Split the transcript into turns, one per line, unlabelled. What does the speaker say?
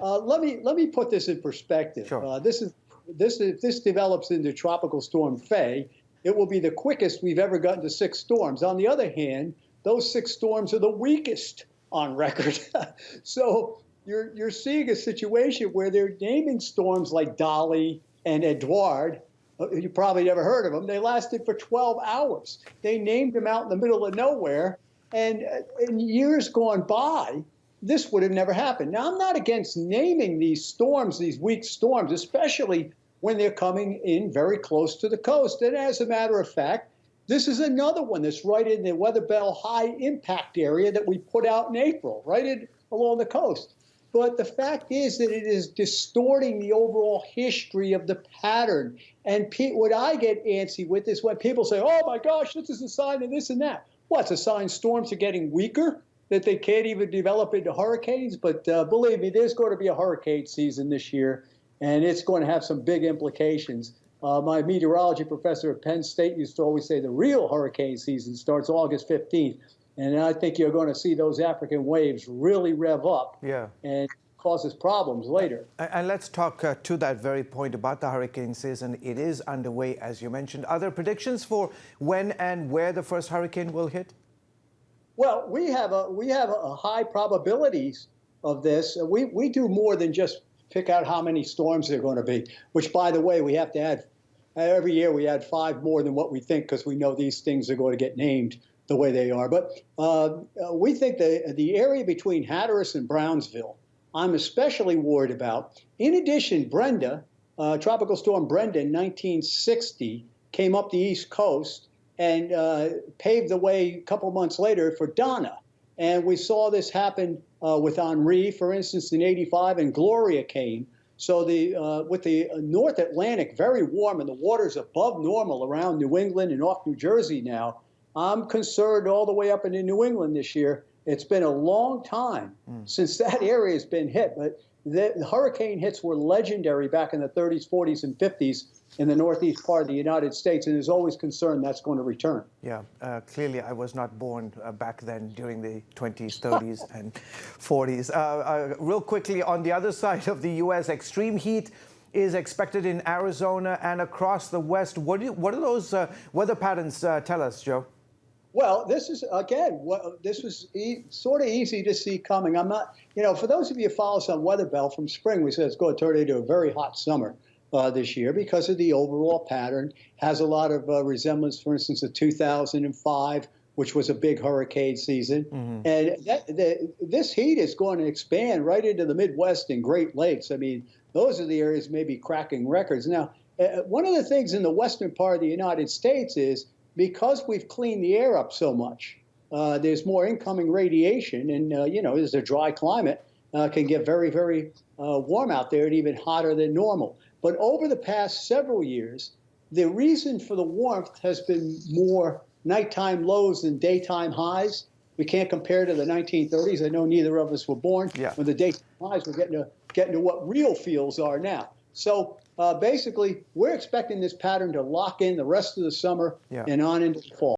let me put this in perspective.
Sure.
If this develops into Tropical Storm Fay, it will be the quickest we've ever gotten to 6 storms. On the other hand, those 6 storms are the weakest on record. So you're seeing a situation where they're naming storms like Dolly and Edouard. You probably never heard of them. They lasted for 12 hours. They named them out in the middle of nowhere. And in years gone by, this would have never happened. Now, I'm not against naming these storms, these weak storms, especially when they're coming in very close to the coast. And as a matter of fact, this is another one that's right in the weather belt high impact area that we put out in April, along the coast. But the fact is that it is distorting the overall history of the pattern. And what I get antsy with is when people say, oh my gosh, this is a sign of this and that. What's a sign storms are getting weaker, that they can't even develop into hurricanes? But believe me, there's going to be a hurricane season this year, and it's going to have some big implications. My meteorology professor at Penn State used to always say the real hurricane season starts August 15th. And I think you're going to see those African waves really rev up and causes problems later.
And let's talk to that very point about the hurricane season. It is underway, as you mentioned. Are there predictions for when and where the first hurricane will hit?
Well, we have a high probabilities of this. We do more than just pick out how many storms there are going to be, which, by the way, we have to add. Every year we add 5 more than what we think because we know these things are going to get named the way they are. But we think the area between Hatteras and Brownsville, I'm especially worried about. In addition, Brenda, Tropical Storm Brenda in 1960 came up the East Coast and paved the way a couple months later for Donna. And we saw this happen with Henri, for instance, in '85, and Gloria came. So with the North Atlantic very warm and the water's above normal around New England and off New Jersey now, I'm concerned all the way up into New England this year. It's been a long time since that area has been hit, but the hurricane hits were legendary back in the 30s, 40s, and 50s in the northeast part of the United States, and there's always concern that's going to return.
Yeah, clearly I was not born back then during the 20s, 30s, and 40s. Real quickly, on the other side of the U.S., extreme heat is expected in Arizona and across the West. What do those weather patterns tell us, Joe?
Well, this is, again, this was sort of easy to see coming. I'm not, for those of you who follow us on Weather Bell from spring, we said it's going to turn into a very hot summer this year because of the overall pattern. Has a lot of resemblance, for instance, to 2005, which was a big hurricane season. And this heat is going to expand right into the Midwest and Great Lakes. I mean, those are the areas maybe cracking records. Now, one of the things in the western part of the United States is because we've cleaned the air up so much, there's more incoming radiation, and there's a dry climate, can get very, very warm out there and even hotter than normal. But over the past several years, the reason for the warmth has been more nighttime lows than daytime highs. We can't compare to the 1930s. I know neither of us were born when the daytime highs were getting to what real feels are now. So basically, we're expecting this pattern to lock in the rest of the summer and on into the fall.